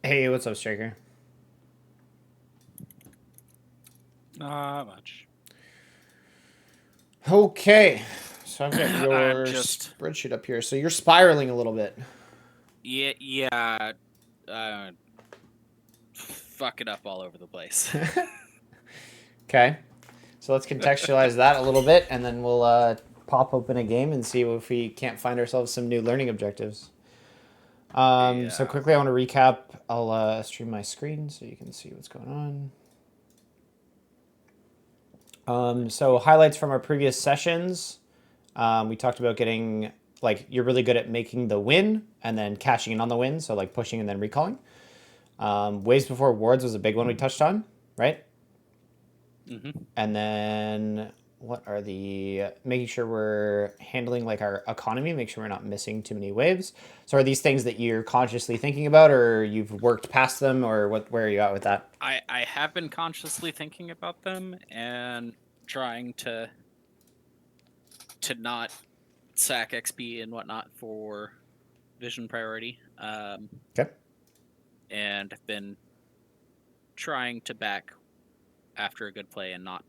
Hey, what's up, Striker? Not much. Okay, so I've got I'm your just spreadsheet up here. So you're spiraling a little bit. yeah, uh, fuck it up all over the place. Okay, so let's contextualize that a little bit, and then we'll pop open a game and see if we can't find ourselves some new learning objectives. So Yeah. quickly, I want to recap. I'll stream my screen so you can see what's going on. So highlights from our previous sessions. We talked about getting, like, you're really good at making the win and then cashing in on the win. So like pushing and then recalling. Waves before wards was a big one we touched on, right? hmm And then what are the making sure we're handling like our economy, make sure we're not missing too many waves. So are these things that you're consciously thinking about, or you've worked past them, or what? Where are you at with that? I have been consciously thinking about them and trying to not sack XP and whatnot for vision priority. Okay. And I've been trying to back after a good play and not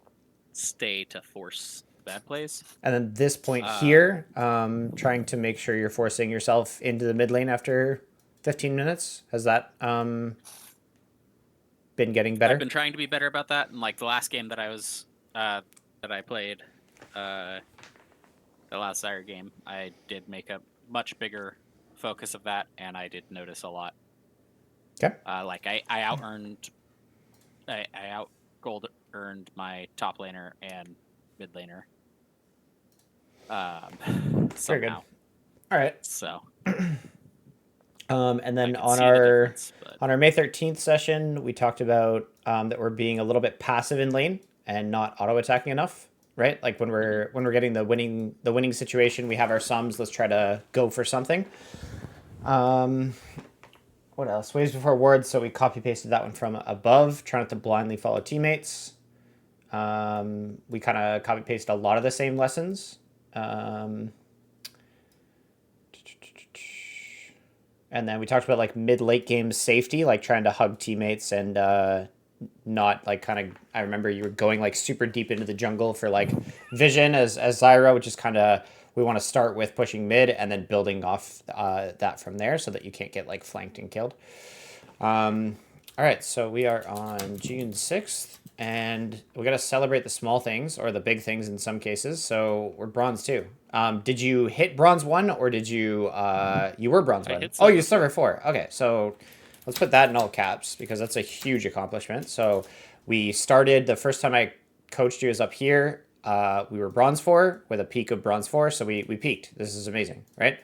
stay to force bad plays. And then this point Um, here, trying to make sure you're forcing yourself into the mid lane after 15 minutes. Has that been getting I've better? been trying to be better about that. And like the last game that I played, uh, the last Zyra game, I did make a much bigger focus of that, and I did notice a lot. Okay. Like I out earned, I out gold earned my top laner and mid laner, Very good. somehow. All right. So And I then could see the difference, but on our May 13th session, we talked about that we're being a little bit passive in lane and not auto attacking enough, right? Like mhm. when we're getting the winning situation, we have our sums. Let's try to go for something. Um, what else? Waves before words. So we copy pasted that one from above, trying not to blindly follow teammates. We kind of copy pasted a lot of the same lessons. Um, And then we talked about like mid late game safety, like trying to hug teammates and not like kind of. I remember you were going like super deep into the jungle for like vision as Zyra, which is kind of we want to start with pushing mid and then building off that from there so that you can't get like flanked and killed. All right, so we are on June 6th, and we got to celebrate the small things or the big things in some cases. So we're bronze 2. Did you hit bronze 1 or did you you were bronze I 1? hit Oh, you silver silver four. 4. Okay, so let's put that in all caps because that's a huge accomplishment. So we started the first time I coached you is up here. We were bronze 4 with a peak of bronze 4, so we peaked. This is amazing, right?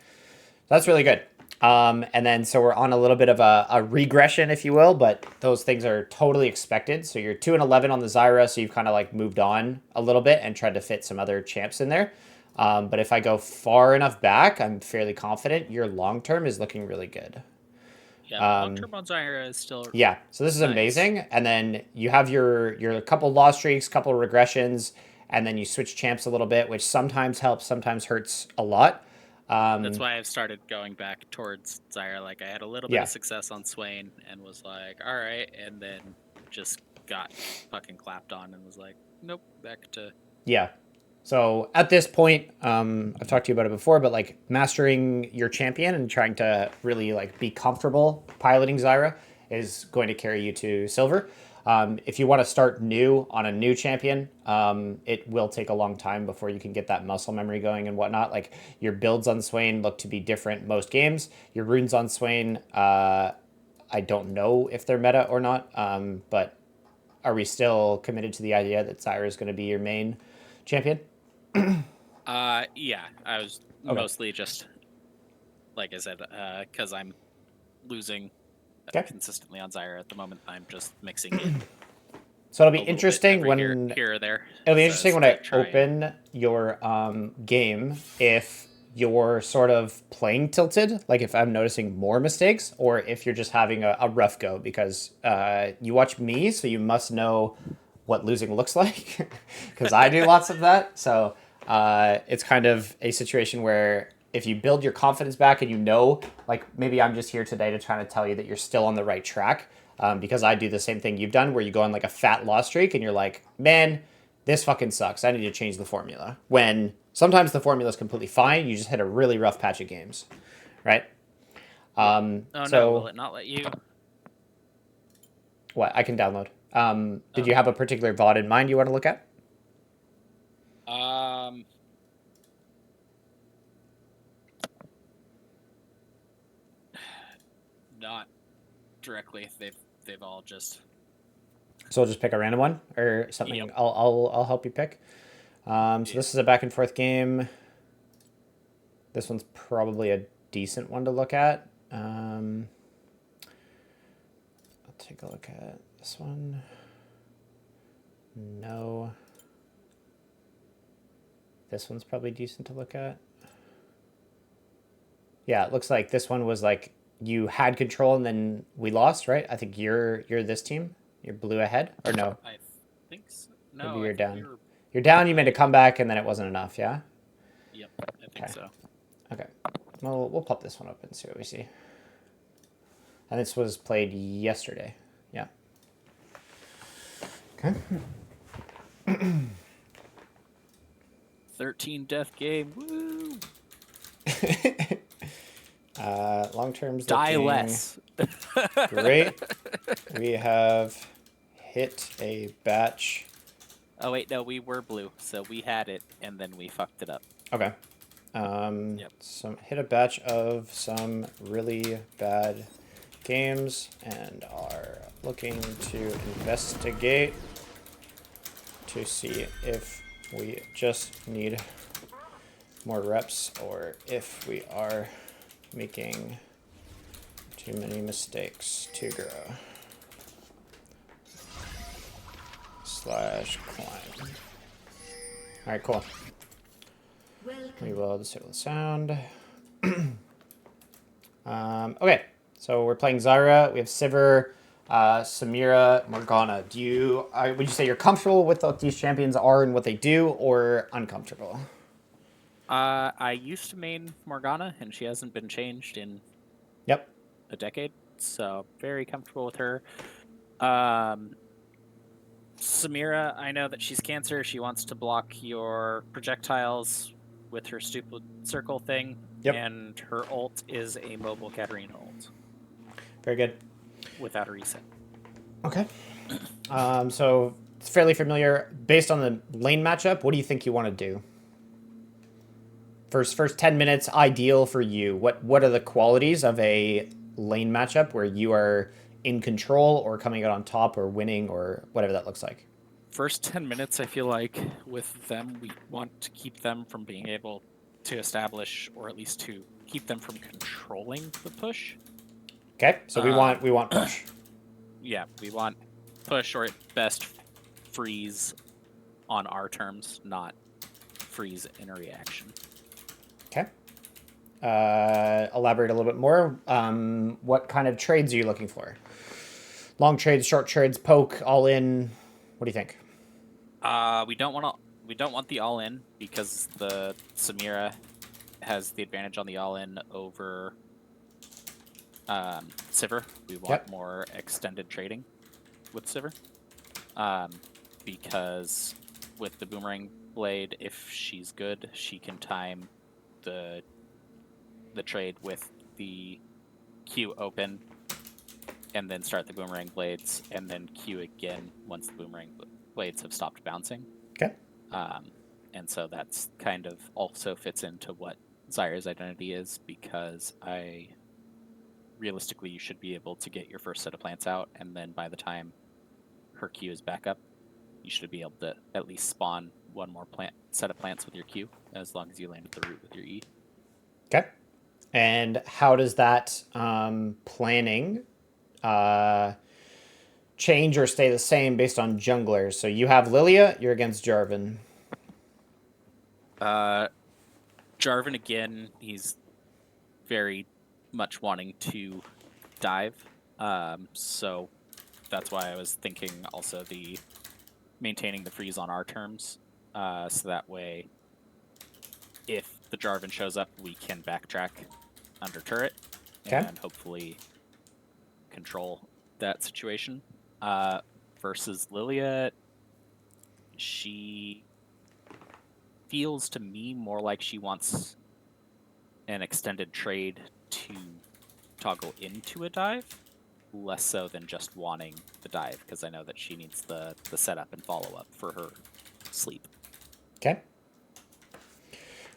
That's really good. And then so we're on a little bit of a regression, if you will, but those things are totally expected. So you're 2-11 on the Zyra, so you've kind of like moved on a little bit and tried to fit some other champs in there. But if I go far enough back, I'm fairly confident your long term is looking really good. Yeah, long term on Zyra is still Yeah, so this is nice. amazing. And then you have your couple loss streaks, couple regressions, and then you switch champs a little bit, which sometimes helps, sometimes hurts a lot. That's why I've started going back towards Zyra. Like I had a little bit of Yeah, success on Swain and was like, all right, and then just got fucking clapped on and was like, nope, back to yeah. So at this point, I've talked to you about it before, but like mastering your champion and trying to really like be comfortable piloting Zyra is going to carry you to silver. If you want to start new on a new champion, it will take a long time before you can get that muscle memory going and whatnot. Like your builds on Swain look to be different most games. Your runes on Swain, I don't know if they're meta or not, but are we still committed to the idea that Zyra is going to be your main champion? yeah, I was Okay. mostly just like I said, because I'm losing Okay. consistently on Zyra at the moment. I'm just mixing in So it'll be a little bit interesting every when here or there, when to I try and open your game if you're sort of playing tilted, like if I'm noticing more mistakes, or if you're just having a rough go because you watch me, so you must know what losing looks like because I do lots of that. So it's kind of a situation where if you build your confidence back and you know, like maybe I'm just here today to try to tell you that you're still on the right track, because I do the same thing you've done where you go on like a fat loss streak and you're like, man, this fucking sucks. I need to change the formula. When sometimes the formula is completely fine. You just hit a really rough patch of games, right? Oh so no, will it not let you? what I can download. Did you Okay. have a particular VOD in mind you want to look at? Not directly. They've all just. So I'll just pick a random one or something. Yep. I'll help you pick. So this is a back and forth game. This one's probably a decent one to look at. I'll take a look at this one. No. This one's probably decent to look at. Yeah, it looks like this one was like you had control and then we lost, right? I think you're this team. You're blue ahead, or no? I think so. Maybe No, I you're think down. we were. You're down. You made a comeback and then it wasn't enough. Yeah. Yep, I think Okay. so. Okay. Well, we'll pop this one up and see what we see. And this was played yesterday. Yeah. Okay. 13 death game. Woo! Long term's Die looking less. great. We have hit a batch. Oh wait, no, we were blue, so we had it and then we fucked it up. Okay. Yep. Some hit a batch of some really bad games and are looking to investigate to see if we just need more reps or if we are making too many mistakes to grow. /climb. Alright, cool. We will disable the sound. Okay, so we're playing Zyra. We have Sivir, Samira, Morgana. Would you say you're comfortable with what these champions are and what they do, or uncomfortable? I used to main Morgana, and she hasn't been changed in Yep. a decade, so very comfortable with her. Samira, I know that she's Cancer. She wants to block your projectiles with her stupid circle thing, Yep. and her ult is a mobile Katarina ult Very good. without a reset. Okay. So it's fairly familiar. Based on the lane matchup, what do you think you want to do? First 10 minutes, ideal for you. What are the qualities of a lane matchup where you are in control or coming out on top or winning or whatever that looks like? First 10 minutes, I feel like with them, we want to keep them from being able to establish, or at least to keep them from controlling the push. Okay, so we want push. Yeah, we want push or at best freeze on our terms, not freeze in a reaction. Okay. Elaborate a little bit more. What kind of trades are you looking for? Long trades, short trades, poke, all in. What do you think? We don't want the all in because the Samira has the advantage on the all in over Sivir. We want more extended trading with Sivir. Because with the boomerang blade, if she's good, she can time the trade with the Q open and then start the boomerang blades and then Q again once the boomerang blades have stopped bouncing. Okay. And so that's kind of also fits into what Zyra's identity is, because realistically you should be able to get your first set of plants out, and then by the time her Q is back up, you should be able to at least spawn one more set of plants with your Q, as long as you landed the root with your E. Okay. And how does that planning change or stay the same based on junglers? So you have Lilia, you're against Jarvan. Jarvan, again, he's very much wanting to dive. So that's why I was thinking also the maintaining the freeze on our terms. So that way, if the Jarvan shows up, we can backtrack under turret Okay. and hopefully control that situation. Versus Lilia, she feels to me more like she wants an extended trade to toggle into a dive, less so than just wanting the dive, because I know that she needs the setup and follow-up for her sleep. Okay.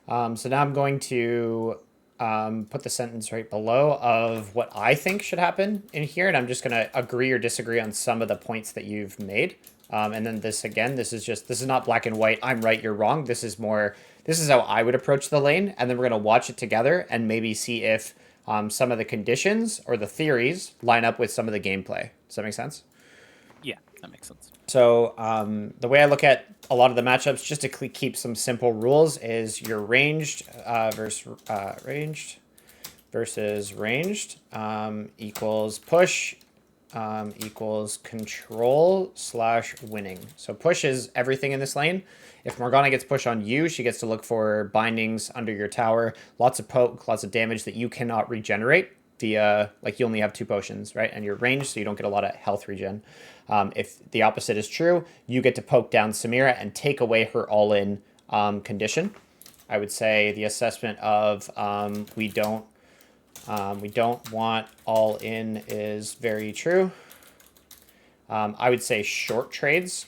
So now I'm going to put the sentence right below of what I think should happen in here, and I'm just going to agree or disagree on some of the points that you've made. And then this is not black and white. I'm right, you're wrong. This is how I would approach the lane, and then we're going to watch it together and maybe see if some of the conditions or the theories line up with some of the gameplay. Does that make sense? Yeah, that makes sense. So the way I look at a lot of the matchups, just to keep some simple rules, is your ranged versus ranged equals push equals control / winning. So push is everything in this lane. If Morgana gets pushed on you, she gets to look for bindings under your tower, lots of poke, lots of damage that you cannot regenerate via, like, you only have 2 potions, right? And you're ranged, so you don't get a lot of health regen. If the opposite is true, you get to poke down Samira and take away her all-in condition. I would say the assessment of we don't want all-in is very true. I would say short trades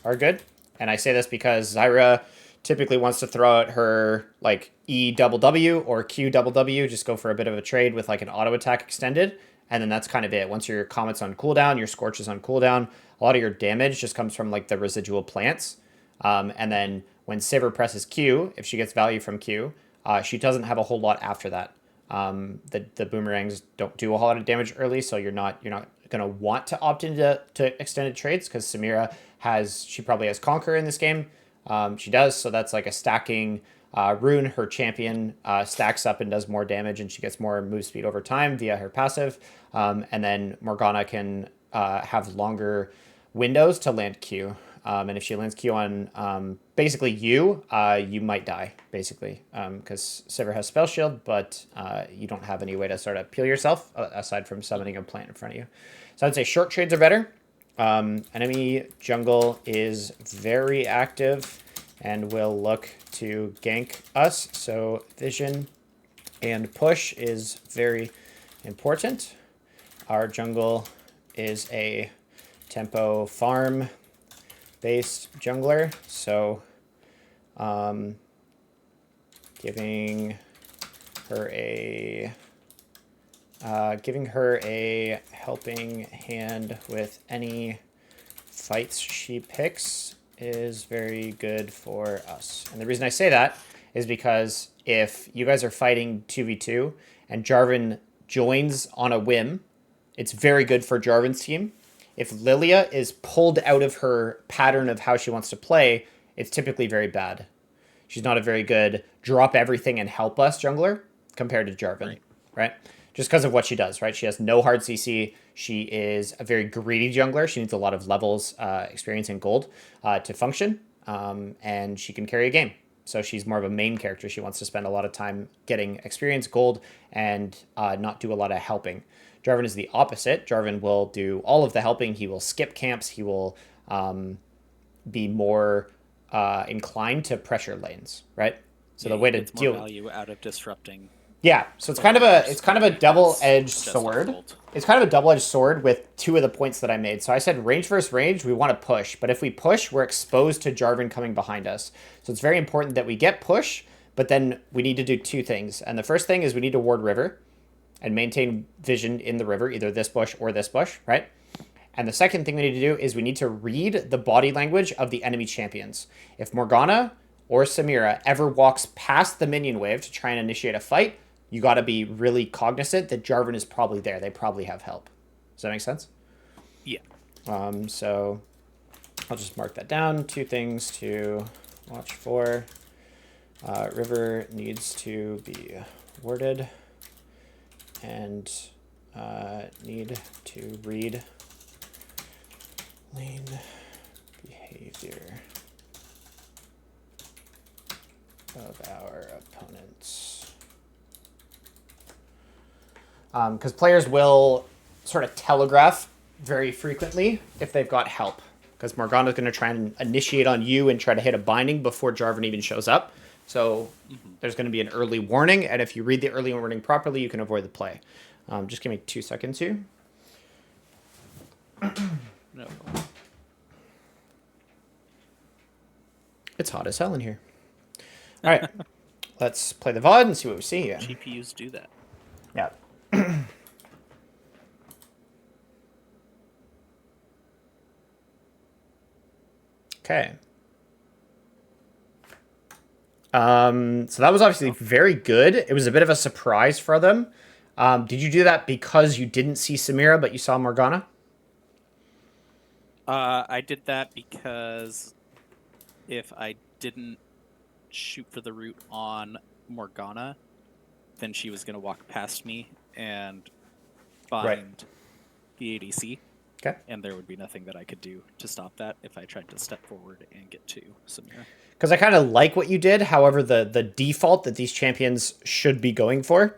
are good. And I say this because Zyra typically wants to throw out her like E double W or Q double W, just go for a bit of a trade with like an auto attack extended. And then that's kind of it. Once your Comet's on cooldown, your Scorch is on cooldown, a lot of your damage just comes from like the residual plants. And then when Sivir presses Q, if she gets value from Q, she doesn't have a whole lot after that. The boomerangs don't do a whole lot of damage early, so you're not gonna want to opt into extended trades because Samira she probably has Conquer in this game. She does, so that's like a stacking rune. Her champion stacks up and does more damage, and she gets more move speed over time via her passive. And then Morgana can have longer windows to land Q. And if she lands Q on basically you might die, basically, because Sivir has Spell Shield, but you don't have any way to sort of peel yourself aside from summoning a plant in front of you. So I'd say short trades are better. Enemy jungle is very active and will look to gank us, so vision and push is very important. Our jungle is a tempo farm based jungler, so giving her a helping hand with any fights she picks is very good for us. And the reason I say that is because if you guys are fighting 2v2 and Jarvan joins on a whim, it's very good for Jarvan's team. If Lilia is pulled out of her pattern of how she wants to play, it's typically very bad. She's not a very good drop everything and help us jungler compared to Jarvan, right? Just because of what she does, right? She has no hard CC. She is a very greedy jungler. She needs a lot of levels, experience, and gold to function, and she can carry a game. So she's more of a main character. She wants to spend a lot of time getting experience, gold, and not do a lot of helping. Jarvan is the opposite. Jarvan will do all of the helping. He will skip camps. He will be more inclined to pressure lanes, right? So the way to deal value out of disrupting. Yeah, so it's kind of a double-edged sword. It's kind of a double-edged sword with 2 of the points that I made. So I said range versus range, we want to push, but if we push, we're exposed to Jarvan coming behind us. So it's very important that we get push, but then we need to do 2 things. And the first thing is we need to ward river and maintain vision in the river, either this bush or this bush, right? And the second thing we need to do is we need to read the body language of the enemy champions. If Morgana or Samira ever walks past the minion wave to try and initiate a fight, you got to be really cognizant that Jarvan is probably there. They probably have help. Does that make sense? Yeah. So I'll just mark that down. 2 things to watch for. River needs to be warded and need to read lane behavior. of our opponents. Because players will sort of telegraph very frequently if they've got help. Because Morgana's going to try and initiate on you and try to hit a binding before Jarvan even shows up. So there's going to be an early warning, and if you read the early warning properly, you can avoid the play. Just give me 2 seconds here. No. It's hot as hell in here. All right, let's play the VOD and see what we see here. GPUs do that. Yeah. Okay. So that was obviously very good. It was a bit of a surprise for them. Did you do that because you didn't see Samira, but you saw Morgana? I did that because if I didn't shoot for the root on Morgana, then she was going to walk past me and find the ADC. Okay. And there would be nothing that I could do to stop that if I tried to step forward and get to Samira. Because I kind of like what you did. However, the default that these champions should be going for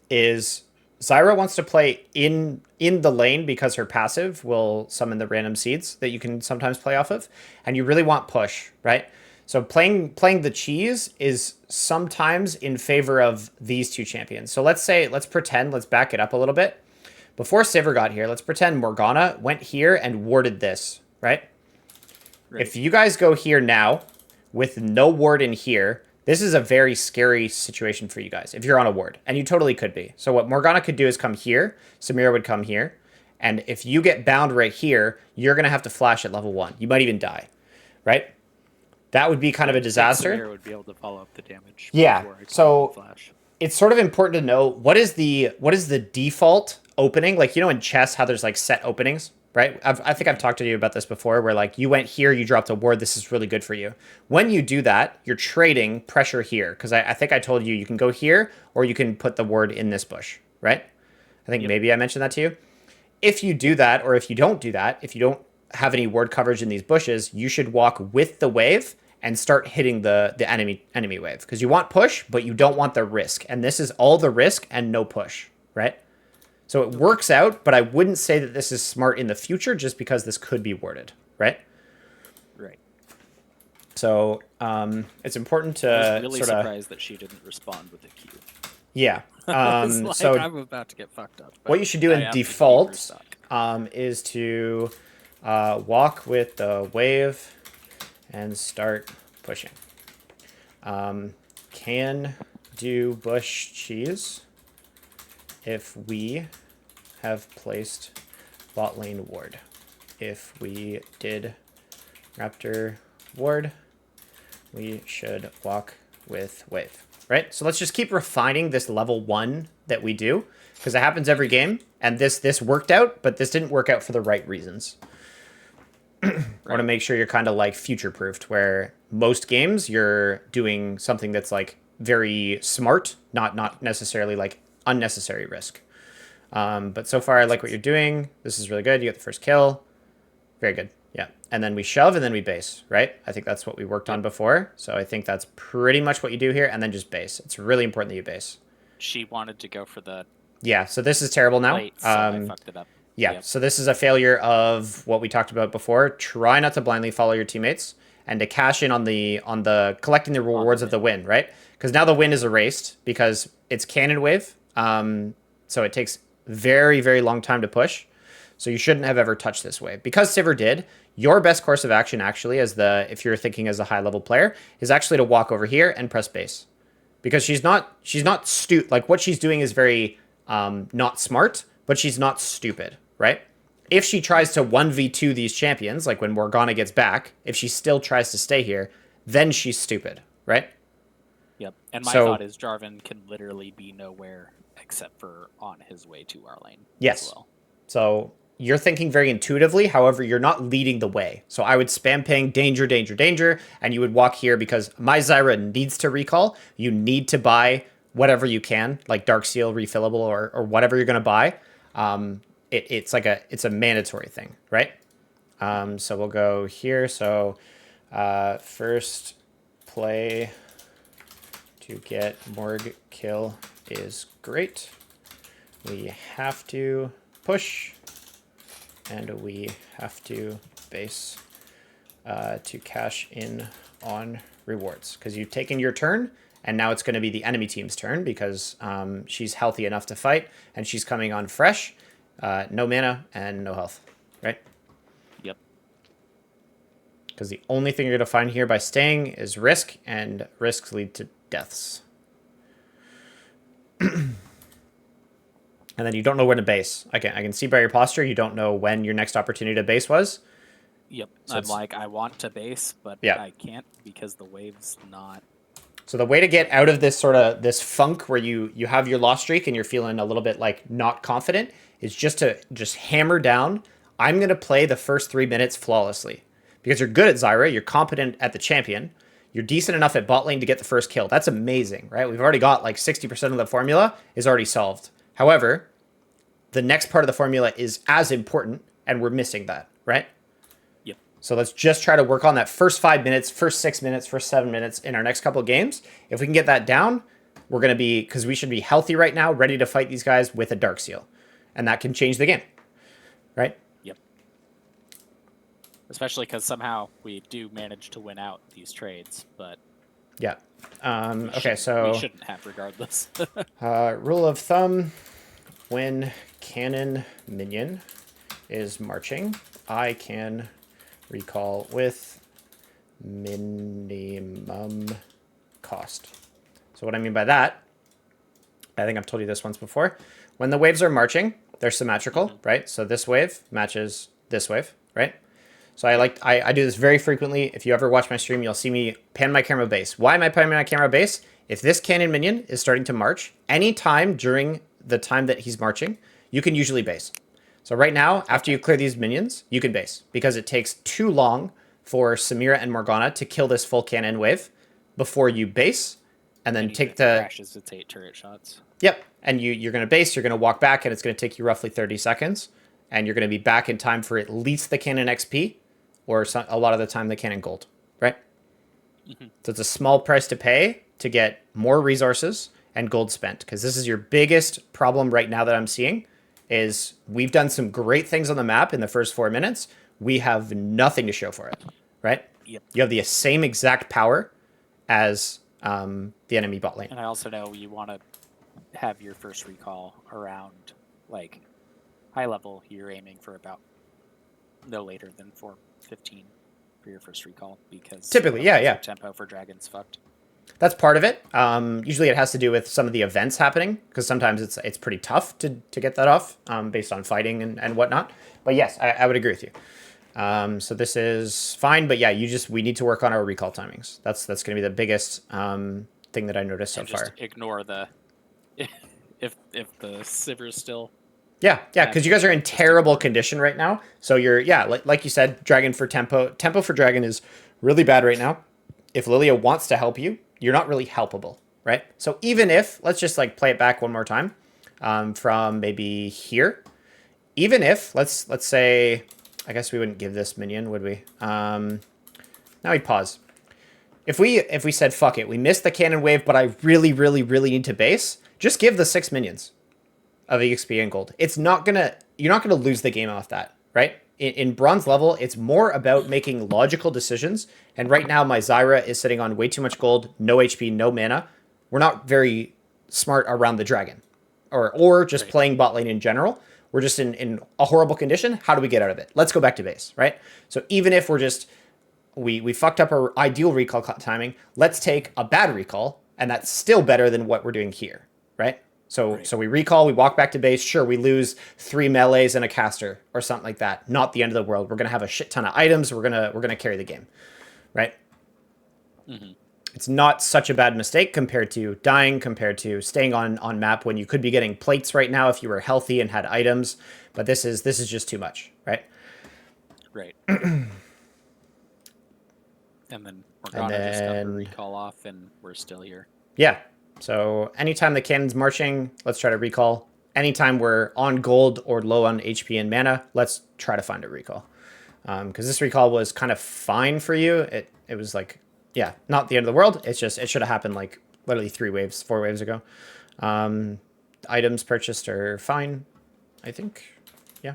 is Zyra wants to play in the lane because her passive will summon the random seeds that you can sometimes play off of. And you really want push, right? So playing the cheese is sometimes in favor of these two champions. So let's back it up a little bit. Before Sivir got here, let's pretend Morgana went here and warded this, right? If you guys go here now with no ward in here, this is a very scary situation for you guys if you're on a ward, and you totally could be. So what Morgana could do is come here, Samira would come here, and if you get bound right here, you're going to have to flash at level 1. You might even die, right? That would be kind of a disaster. Samira would be able to follow up the damage. Yeah, so flash. It's sort of important to know what is the default opening. Like, you know, in chess, how there's like set openings, right? I think I've talked to you about this before, where like you went here, you dropped a ward. This is really good for you. When you do that, you're trading pressure here. Because I think I told you can go here or you can put the ward in this bush, right? I think maybe I mentioned that to you. If you do that, or if you don't do that, if you don't have any ward coverage in these bushes, you should walk with the wave and start hitting the enemy wave. Because you want push, but you don't want the risk. And this is all the risk and no push, right? So it works out, but I wouldn't say that this is smart in the future just because this could be warded, right? Right. So it's important to I was really surprised that she didn't respond with a Q. Yeah. Like, so I'm about to get fucked up. What you should do in default is to walk with the wave and start pushing. Can do bush cheese if we have placed bot lane ward. If we did raptor ward, we should walk with wave, right? So let's just keep refining this level 1 that we do, because it happens every game, and this worked out, but this didn't work out for the right reasons. I want to make sure you're kind of like future-proofed, where most games you're doing something that's like very smart, not necessarily like unnecessary risk. But so far I like what you're doing. This is really good. You get the first kill. Very good. Yeah. And then we shove and then we base, right? I think that's what we worked on before. So I think that's pretty much what you do here, and then just base. It's really important that you base. She wanted to go for the so this is terrible now. plate, so I fucked it up. Yeah, so this is a failure of what we talked about before. Try not to blindly follow your teammates and to cash in on the collecting the rewards of the win, right? Because now the win is erased because it's cannon wave. So it takes very, very long time to push. So you shouldn't have ever touched this wave. Because Sivir did, your best course of action actually, if you're thinking as a high level player, is actually to walk over here and press base. Because she's not like what she's doing is very not smart, but she's not stupid. Right? If she tries to 1v2 these champions, like when Morgana gets back, if she still tries to stay here, then she's stupid, right? Yep. And my thought is Jarvan can literally be nowhere except for on his way to our lane. Yes. As well. So you're thinking very intuitively, however, you're not leading the way. So I would spam ping danger, danger, danger, and you would walk here because my Zyra needs to recall. You need to buy whatever you can, like Dark Seal refillable or whatever you're going to buy. It's a mandatory thing, right? So we'll go here. So first play to get Morg kill is great. We have to push, and we have to base to cash in on rewards. Because you've taken your turn, and now it's going to be the enemy team's turn because she's healthy enough to fight, and she's coming on fresh, no mana and no health, right? Yep. Because the only thing you're going to find here by staying is risk, and risks lead to deaths. And then you don't know where to base. I can see by your posture, you don't know when your next opportunity to base was. Yep. So I'm like, I want to base, but yeah. I can't because the wave's not. So the way to get out of this sort of this funk where you have your loss streak and you're feeling a little bit like not confident is just to hammer down. I'm going to play the first 3 minutes flawlessly because you're good at Zyra. You're competent at the champion. You're decent enough at bot lane to get the first kill. That's amazing, right? We've already got like 60% of the formula is already solved. However, the next part of the formula is as important and we're missing that, right? Yep. So let's just try to work on that first 5 minutes, first 6 minutes, first 7 minutes in our next couple of games. If we can get that down, we're going to be, because we should be healthy right now, ready to fight these guys with a Dark Seal. And that can change the game, right? Yep. Especially because somehow we do manage to win out these trades, but yeah. Okay, so we shouldn't have regardless. rule of thumb, when cannon minion is marching, I can recall with minimum cost. So what I mean by that, I think I've told you this once before. When the waves are marching, they're symmetrical, right? So this wave matches this wave, right? So I do this very frequently. If you ever watch my stream, you'll see me pan my camera base. Why am I panning my camera base? If this cannon minion is starting to march, anytime during the time that he's marching, you can usually base. So right now, after you clear these minions, you can base because it takes too long for Samira and Morgana to kill this full cannon wave before you base and then take the crashes its 8 turret shots. Yep. And you're going to base, you're going to walk back, and it's going to take you roughly 30 seconds. And you're going to be back in time for at least the cannon XP or a lot of the time the cannon gold, right? Mm-hmm. So it's a small price to pay to get more resources and gold spent because this is your biggest problem right now that I'm seeing is we've done some great things on the map in the first 4 minutes. We have nothing to show for it, right? Yep. You have the same exact power as the enemy bot lane. And I also know you want to have your first recall around, like, high level, you're aiming for about no later than 4:15 for your first recall because typically, yeah. Tempo for Dragon's fucked. That's part of it. Usually it has to do with some of the events happening because sometimes it's pretty tough to get that off based on fighting and whatnot. But yes, I would agree with you. So this is fine, but yeah, we need to work on our recall timings. That's going to be the biggest thing that I noticed so far. Ignore the if the Sivir is still. Yeah, because you guys are in terrible condition right now. So you're like you said, Dragon for tempo for Dragon is really bad right now. If Lilia wants to help you, you're not really helpable, right? So even if let's just like play it back one more time from maybe here. Even if let's say. I guess we wouldn't give this minion, would we? Now we pause. If we said, fuck it, we missed the cannon wave, but I really, really, really need to base, just give the 6 minions of EXP and gold. You're not gonna lose the game off that, right? In bronze level, it's more about making logical decisions. And right now, my Zyra is sitting on way too much gold, no HP, no mana. We're not very smart around the dragon. Or just playing bot lane in general. We're just in a horrible condition. How do we get out of it? Let's go back to base, right? So even if we're just, we fucked up our ideal recall timing, let's take a bad recall, and that's still better than what we're doing here, right? So we recall, we walk back to base. Sure, we lose 3 melees and a caster or something like that. Not the end of the world. We're gonna have a shit ton of items. We're gonna carry the game, right? Mm-hmm. It's not such a bad mistake compared to dying, compared to staying on map when you could be getting plates right now if you were healthy and had items. But this is just too much, right? Right. And then Morgana just got her recall off, and we're still here. Yeah. So anytime the cannon's marching, let's try to recall. Anytime we're on gold or low on HP and mana, let's try to find a recall. Because this recall was kind of fine for you. It was like. Yeah, not the end of the world. It's just, it should have happened like literally 4 waves ago. Items purchased are fine, I think. Yeah.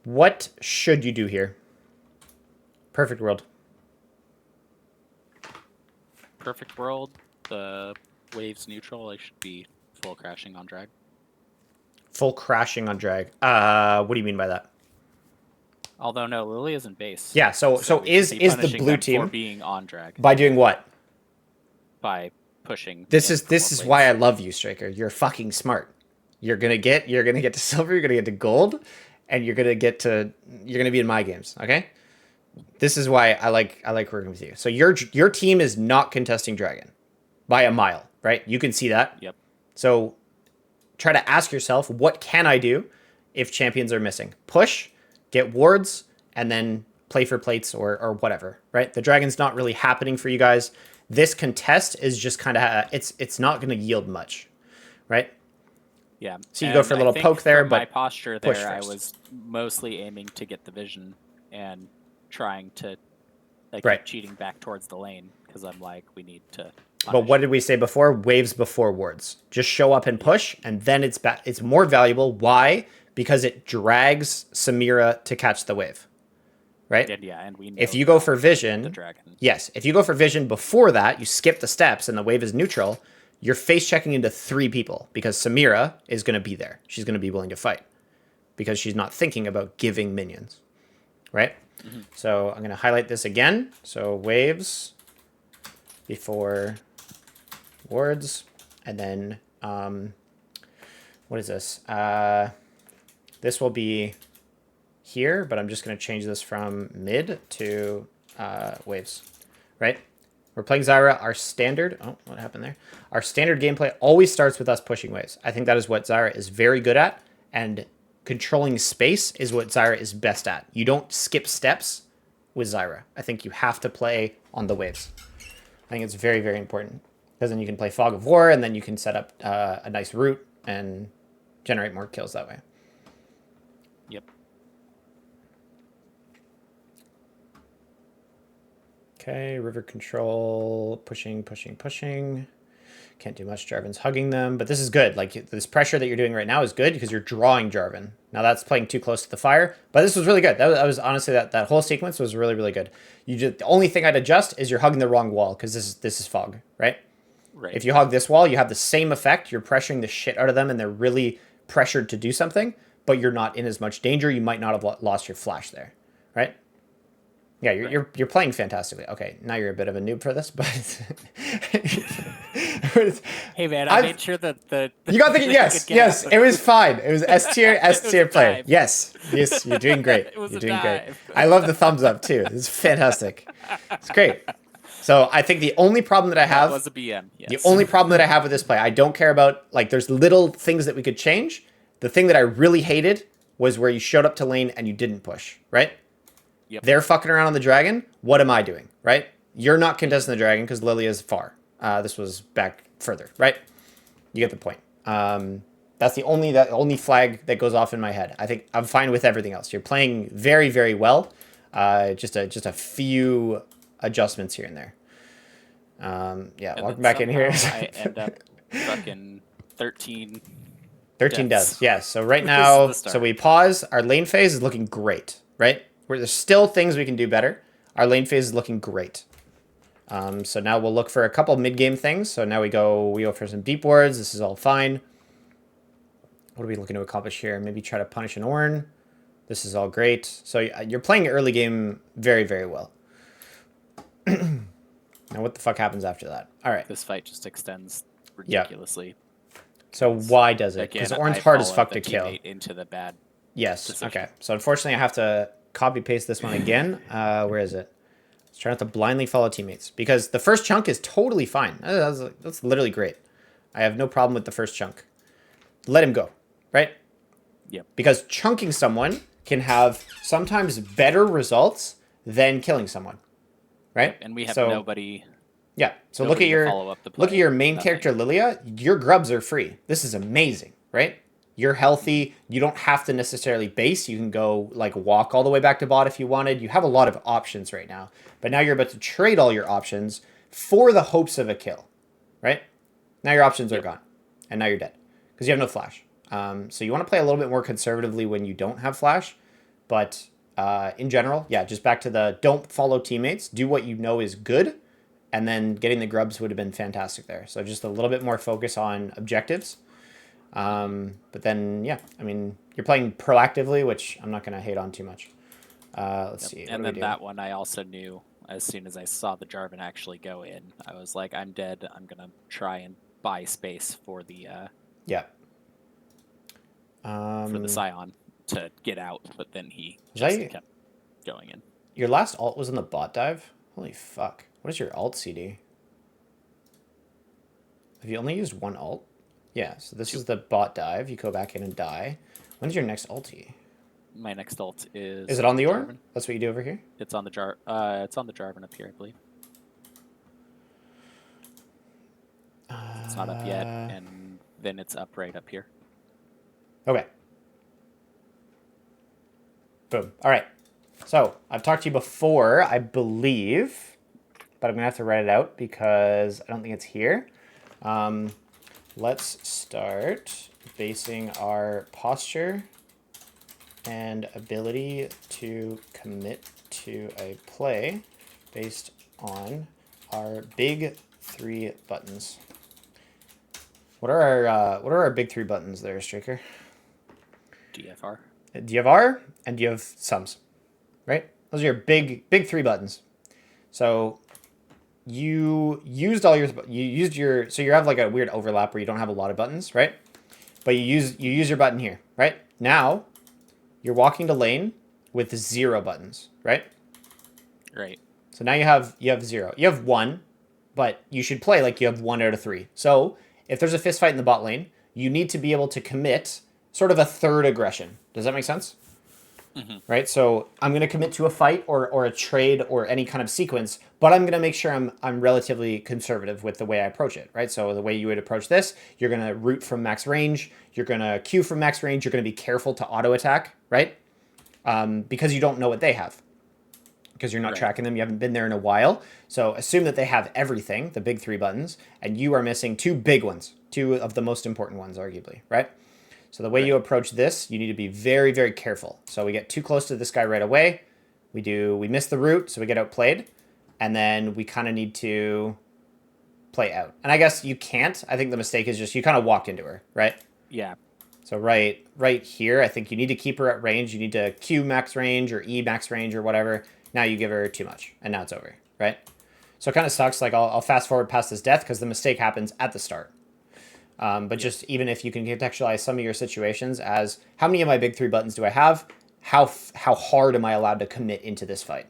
What should you do here? Perfect world. Perfect world. The wave's neutral. I should be full crashing on drag. Full crashing on drag. What do you mean by that? Although no, Lily isn't base. Yeah, so we is should be the punishing blue them team for being on drag by doing what? by pushing. This in is for this more is plates. why I love you, Striker. You're fucking smart. You're gonna get to silver, you're gonna get to gold, and you're gonna be in my games, okay? This is why I like working with you. So your team is not contesting dragon by a mile, right? You can see that. Yep. So try to ask yourself, what can I do if champions are missing? Push, get wards, and then play for plates or whatever, right? The dragon's not really happening for you guys. This contest is just kind of it's not going to yield much, right? Yeah. So you go for a little poke there, but my posture push there, I first. was mostly aiming to get the vision and trying to like Right. keep cheating back towards the lane because I'm like, we need to. But what did we say before? Waves before wards. Just show up and push, and then it's more valuable. Why? Because it drags Samira to catch the wave, right? And yeah, and we know If you go for the vision, dragon. yes. If you go for vision before that, you skip the steps and the wave is neutral. You're face checking into 3 people because Samira is going to be there. She's going to be willing to fight because she's not thinking about giving minions, right? Mm-hmm. So I'm going to highlight this again. So waves before wards, and then what is this? This will be here, but I'm just going to change this from mid to waves, right? We're playing Zyra. Our standard, oh, what happened there? Our standard gameplay always starts with us pushing waves. I think that is what Zyra is very good at, and controlling space is what Zyra is best at. You don't skip steps with Zyra. I think you have to play on the waves. I think it's very, very important, because then you can play Fog of War, and then you can set up a nice route and generate more kills that way. Yep. Okay, river control, pushing. Can't do much. Jarvan's hugging them, but this is good. Like, this pressure that you're doing right now is good because you're drawing Jarvan. Now that's playing too close to the fire, but this was really good. That was honestly, that whole sequence was really, really good. The only thing I'd adjust is you're hugging the wrong wall because this is fog, right? Right. If you hug this wall, you have the same effect. You're pressuring the shit out of them, and they're really pressured to do something, but you're not in as much danger. You might not have lost your flash there, right? Yeah, you're playing fantastically. Okay, now you're a bit of a noob for this, but Hey man, I made sure that you got the yes, it was fine. It was S tier play. dive. Yes, you're doing great. It was You're a doing great. dive. I love the thumbs up too. It's fantastic. It's great. So I think the only problem that I have was a BM. Yes. the only problem that I have with this play, I don't care about, like, there's little things that we could change. The thing that I really hated was where you showed up to lane and you didn't push, right? Yep. They're fucking around on the dragon. What am I doing, right? You're not contesting the dragon because Lily is far. This was back further, right? You get the point. That's the only flag that goes off in my head. I think I'm fine with everything else. You're playing very, very well. Just a few adjustments here and there. Yeah, And welcome then back in here. I end up fucking 13. 13 deaths. deaths. Yeah. So right This is now, the start. so we pause. Our lane phase is looking great, right? Where there's still things we can do better. Our lane phase is looking great. So now we'll look for a couple mid-game things. So now we go for some deep wards. This is all fine. What are we looking to accomplish here? Maybe try to punish an Ornn. This is all great. So you're playing early game very, very well. Now what the fuck happens after that? All right. This fight just extends ridiculously. So why does it? Again, Because Ornn's I hard as followed fuck the to kill. teammate into the bad. Yes. decision. Okay. So unfortunately, I have to copy paste this one again. Where is it? Let's try not to blindly follow teammates because the first chunk is totally fine. That's literally great. I have no problem with the first chunk. Let him go, right? Yep. Because chunking someone can have sometimes better results than killing someone, right? And we have So- nobody Yeah. So Nobody to follow up the play. look at your main Nothing. character Lilia. Your grubs are free. This is amazing, right? You're healthy. You don't have to necessarily base. You can go like walk all the way back to bot if you wanted. You have a lot of options right now. But now you're about to trade all your options for the hopes of a kill, right? Now your options are Yep. gone, and now you're dead because you have no flash. So you want to play a little bit more conservatively when you don't have flash, but in general, yeah, just back to the don't follow teammates. Do what you know is good, and then getting the grubs would have been fantastic there. So just a little bit more focus on objectives. But then, yeah, I mean, you're playing proactively, which I'm not going to hate on too much. Let's see. And then that one, I also knew as soon as I saw the Jarvan actually go in, I was like, I'm dead. I'm gonna try and buy space for the Yeah. for the Scion to get out, but then he Was just that kept going in. your last alt was in the bot dive? Holy fuck. What is your alt CD? Have you only used one alt? Yeah, so this is the bot dive. You go back in and die. When's your next ulti? My next ult is. Is it on the ore? Jarvan. That's what you do over here? It's on the It's on the Jarvan up here, I believe. It's not up yet, and then it's up right up here. Okay. Boom. All right. So I've talked to you before, I believe, but I'm going to have to write it out because I don't think it's here. Let's start basing our posture and ability to commit to a play based on our big 3 buttons. What are our big 3 buttons there, Straker? DFR. Do you have R and do you have sums, right? Those are your big 3 buttons. So you used your so you have like a weird overlap where you don't have a lot of buttons, right? But you use your button here, right? Now you're walking to lane with 0 buttons, right? Right. So now you have 0. You have 1, but you should play like you have 1 out of 3. So if there's a fist fight in the bot lane, you need to be able to commit sort of a third aggression. Does that make sense? Mm-hmm. Right? So I'm going to commit to a fight or a trade or any kind of sequence, but I'm going to make sure I'm relatively conservative with the way I approach it, right? So the way you would approach this, you're going to root from max range, you're going to Q from max range, you're going to be careful to auto attack, right? Because you don't know what they have. Because you're not tracking them, you haven't been there in a while. So assume that they have everything, the big 3 buttons, and you are missing 2 big ones, 2 of the most important ones, arguably, right? So the way you approach this, you need to be very, very careful. So we get too close to this guy right away. We miss the route, so we get outplayed. And then we kind of need to play out. And I guess you can't. I think the mistake is just you kind of walked into her, right? Yeah. So right here, I think you need to keep her at range. You need to Q max range or E max range or whatever. Now you give her too much, and now it's over, right? So it kind of sucks. Like I'll fast forward past this death because the mistake happens at the start. But just even if you can contextualize some of your situations as how many of my big 3 buttons do I have? How hard am I allowed to commit into this fight?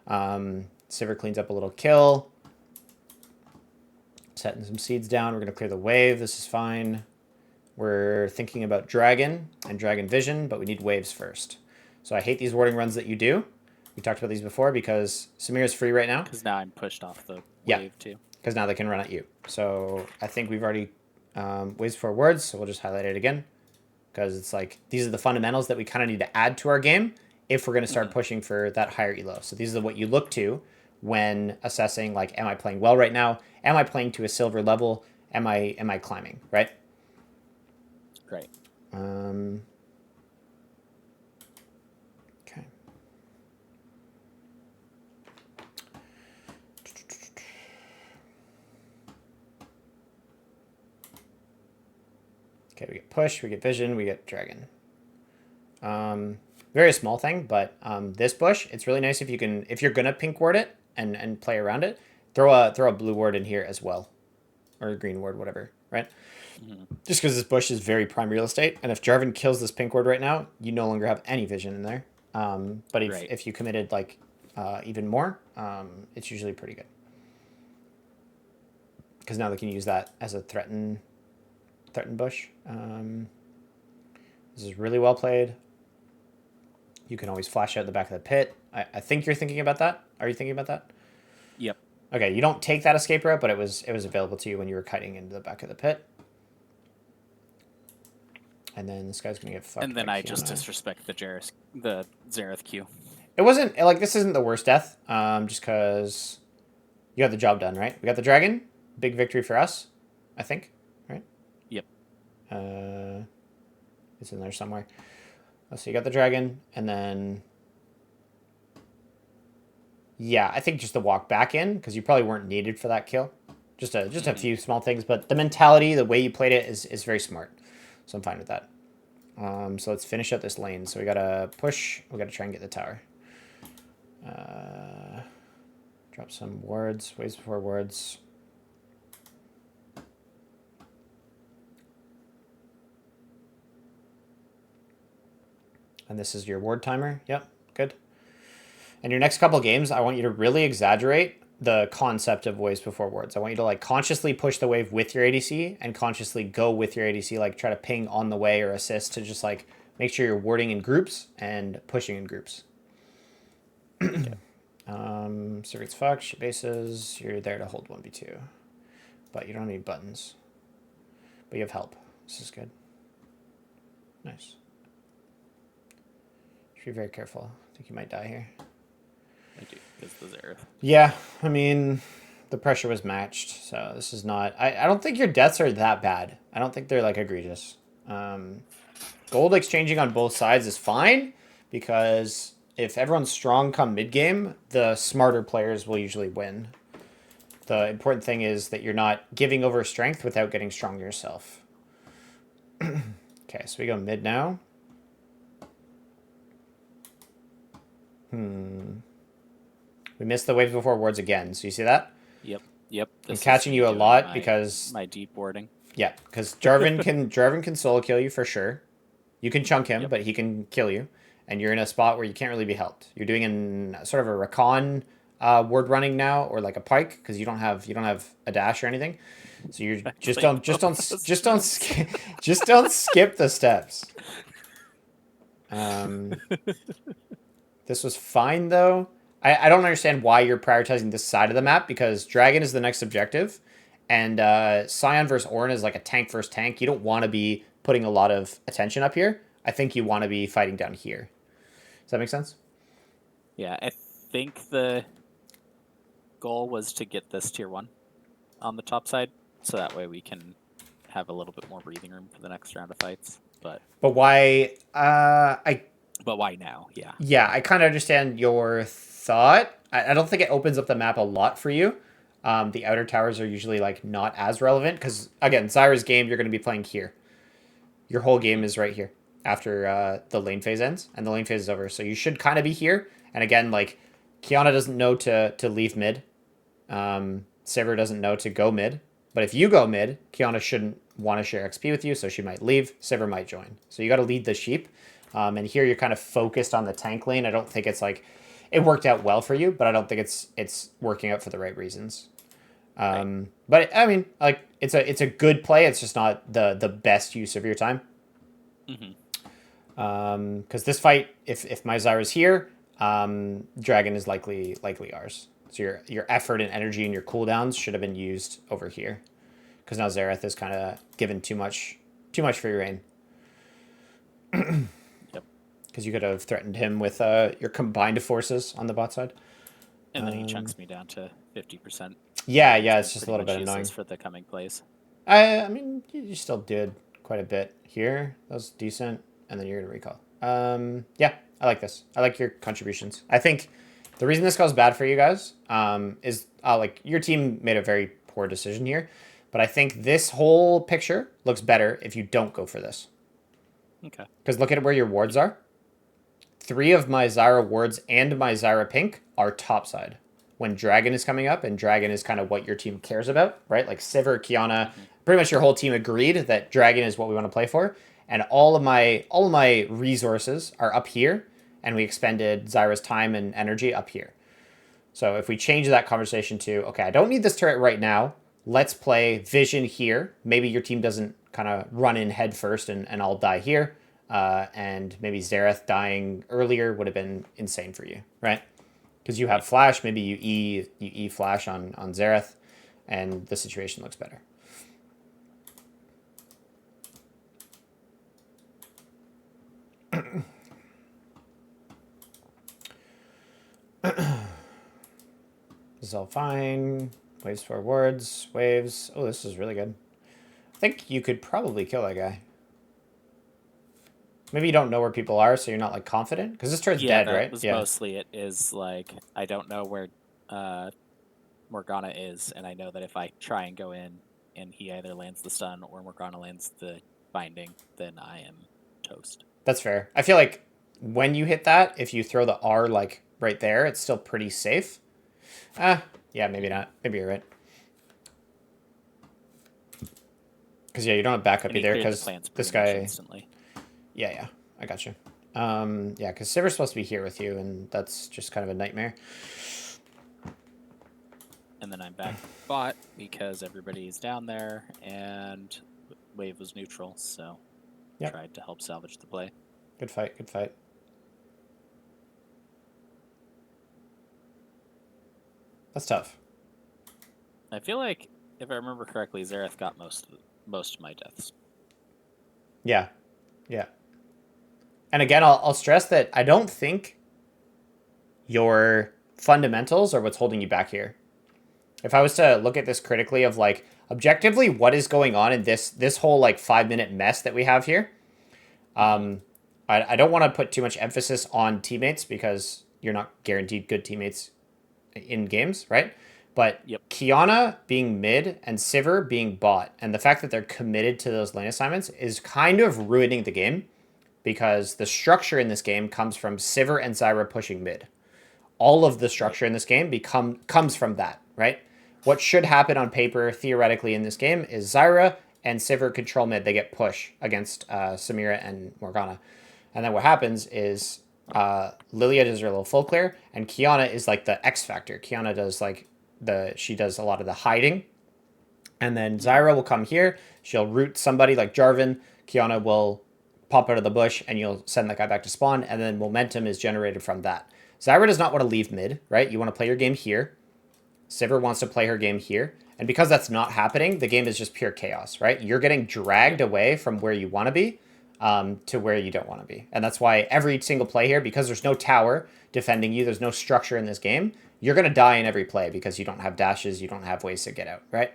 Sivir cleans up a little kill. Setting some seeds down. We're going to clear the wave. This is fine. We're thinking about Dragon and Dragon Vision, but we need waves first. So I hate these warding runs that you do. We talked about these before because Samir is free right now. Because now I'm pushed off the wave too. Because now they can run at you. So I think we've already waves for words, so we'll just highlight it again. Because it's like, these are the fundamentals that we kind of need to add to our game if we're going to start pushing for that higher elo. So these are what you look to when assessing, like, am I playing well right now? Am I playing to a silver level? Am I climbing, right? Right. Okay. Okay, we get push, we get vision, we get dragon. Very small thing, but this bush, it's really nice if you can, if you're gonna pink ward it and play around it, throw a blue ward in here as well, or a green ward, whatever, right? Just because this bush is very prime real estate, and if Jarvan kills this pink ward right now, you no longer have any vision in there. But if you committed like even more, it's usually pretty good. Because now they can use that as a threaten bush. This is really well played. You can always flash out the back of the pit. I think you're thinking about that. Are you thinking about that? Yep. Okay, you don't take that escape route, but it was available to you when you were kiting into the back of the pit. And then this guy's gonna get fucked. And then by I just Kiana. disrespect the Xerath Q. It wasn't like this isn't the worst death. Just because you got the job done, right? We got the dragon. Big victory for us, I think. Right? Yep. It's in there somewhere. So you got the dragon, and then yeah, I think just the walk back in because you probably weren't needed for that kill. Just a few small things, but the mentality, the way you played it is very smart. So I'm fine with that. So let's finish up this lane. So we gotta push. We gotta try and get the tower. Drop some wards. Waves before wards. And this is your ward timer. Yep, good. And your next couple games, I want you to really exaggerate the concept of waves before wards. I want you to like consciously push the wave with your ADC and consciously go with your ADC, like try to ping on the way or assist to just like make sure you're warding in groups and pushing in groups. Circuits fucked, bases, you're there to hold 1v2. But you don't have any buttons. But you have help. This is good. Nice. Should be very careful. I think you might die here. I do, because the Xerath. Yeah, I mean, the pressure was matched, so this is not... I don't think your deaths are that bad. I don't think they're, like, egregious. Gold exchanging on both sides is fine, because if everyone's strong come mid-game, the smarter players will usually win. The important thing is that you're not giving over strength without getting strong yourself. Okay, so we go mid now. We missed the waves before wards again. So you see that? Yep. I'm catching you a lot because my deep warding. Yeah, because Jarvan can solo kill you for sure. You can chunk him, Yep. but he can kill you, and you're in a spot where you can't really be helped. You're doing an sort of a recon ward running now, or like a pike, because you don't have a dash or anything. So you just don't skip the steps. This was fine though. I don't understand why you're prioritizing this side of the map, because Dragon is the next objective, and Sion versus Ornn is like a tank versus tank. You don't want to be putting a lot of attention up here. I think you want to be fighting down here. Does that make sense? Yeah, I think the goal was to get this tier 1 on the top side, so that way we can have a little bit more breathing room for the next round of fights. But why? But why now? Yeah. Yeah, I kind of understand your thought. I don't think it opens up the map a lot for you. The outer towers are usually like not as relevant because again, Zyra's game you're going to be playing here. Your whole game is right here after the lane phase ends, and the lane phase is over. So you should kind of be here. And again, like Kiana doesn't know to leave mid. Sivir doesn't know to go mid. But if you go mid, Kiana shouldn't want to share XP with you, so she might leave. Sivir might join. So you got to lead the sheep. And here you're kind of focused on the tank lane. I don't think it's like it worked out well for you, but I don't think it's working out for the right reasons. Right. But I mean, like it's a good play. It's just not the best use of your time. Because this fight, if my Zyra's here, Dragon is likely ours. So your effort and energy and your cooldowns should have been used over here. Because now Xerath is kind of given too much free reign. Yep. Because you could have threatened him with your combined forces on the bot side. And then he chunks me down to 50%. Yeah, it's just a little bit annoying for the coming plays. I mean, you still did quite a bit here. That was decent, and then you're gonna recall. Yeah, I like this. I like your contributions. I think the reason this goes bad for you guys is like your team made a very poor decision here, but I think this whole picture looks better if you don't go for this. Okay. Because look at where your wards are. 3 of my Zyra wards and my Zyra pink are topside. When Dragon is coming up, and Dragon is kind of what your team cares about, right? Like Sivir, Kiana, pretty much your whole team agreed that Dragon is what we want to play for. And all of my resources are up here, and we expended Zyra's time and energy up here. So if we change that conversation to, okay, I don't need this turret right now. Let's play Vision here. Maybe your team doesn't kind of run in head first and I'll die here. And maybe Xerath dying earlier would have been insane for you, right? Because you have flash, maybe you E flash on Xerath, and the situation looks better. This is all fine. Waves for wards, waves. Oh, this is really good. I think you could probably kill that guy. Maybe you don't know where people are, so you're not like confident. Because this turn's dead, that right? was Yeah. mostly it. Is like I don't know where Morgana is, and I know that if I try and go in, and he either lands the stun or Morgana lands the binding, then I am toast. That's fair. I feel like when you hit that, if you throw the R like right there, it's still pretty safe. Yeah, maybe not. Maybe you're right. Because yeah, you don't have backup And he either. cleared the Because plants this pretty much guy. instantly. Yeah, I got you. Yeah, because Sivir's supposed to be here with you, and that's just kind of a nightmare. And then I'm back bot because everybody's down there, and wave was neutral, so Yep. tried to help salvage the play. Good fight. Good fight. That's tough. I feel like, if I remember correctly, Xerath got most of my deaths. Yeah. Yeah. And again, I'll stress that I don't think your fundamentals are what's holding you back here. If I was to look at this critically of like objectively what is going on in this whole like 5-minute mess that we have here, I don't want to put too much emphasis on teammates because you're not guaranteed good teammates in games, right? But Yep. Kiana being mid and Sivir being bot, and the fact that they're committed to those lane assignments is kind of ruining the game because the structure in this game comes from Sivir and Zyra pushing mid. All of the structure in this game comes from that, right? What should happen on paper, theoretically, in this game is Zyra and Sivir control mid. They get push against Samira and Morgana. And then what happens is Lilia does her little full clear, and Kiana is like the X factor. Kiana does like she does a lot of the hiding. And then Zyra will come here. She'll root somebody like Jarvan. Kiana will pop out of the bush, and you'll send that guy back to spawn, and then momentum is generated from that. Zyra does not want to leave mid, right? You want to play your game here. Sivir wants to play her game here. And because that's not happening, the game is just pure chaos, right? You're getting dragged away from where you want to be to where you don't want to be. And that's why every single play here, because there's no tower defending you, there's no structure in this game, you're going to die in every play because you don't have dashes, you don't have ways to get out, right?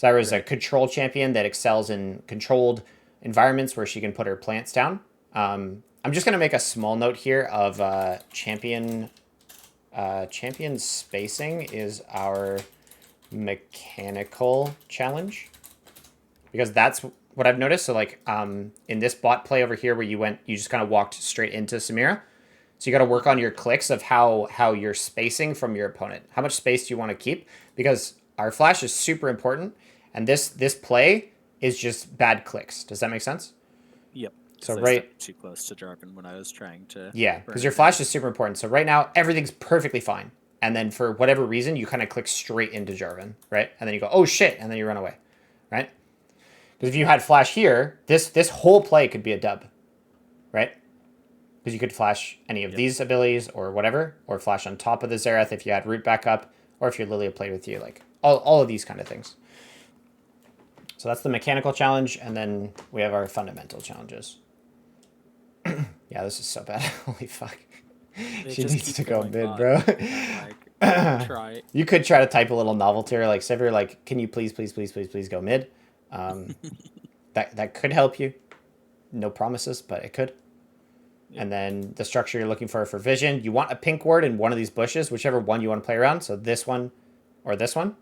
Zyra is a control champion that excels in controlled environments where she can put her plants down. I'm just going to make a small note here of champion spacing is our mechanical challenge. Because that's what I've noticed. So like in this bot play over here where you just kind of walked straight into Samira. So you got to work on your clicks of how you're spacing from your opponent. How much space do you want to keep? Because our flash is super important. And this play is just bad clicks. Does that make sense? Yep. So I right, stepped too close to Jarvan when I was trying to. yeah, because your flash is super important. So right now everything's perfectly fine, and then for whatever reason you kind of click straight into Jarvan, right? And then you go, oh shit, and then you run away, right? Because if you had flash here, this whole play could be a dub, right? Because you could flash any of these abilities or whatever, or flash on top of the Xerath if you had root backup, or if your Lilia played with you, like all of these kind of things. So that's the mechanical challenge, and then we have our fundamental challenges. Yeah, this is so bad. Holy fuck. She needs to go mid, bro. Try. You could try to type a little novelty or like Sivir, like, can you please go mid? That could help you. No promises, but it could. Yep. And then the structure you're looking for vision, you want a pink ward in one of these bushes, whichever one you want to play around. So this one or this one.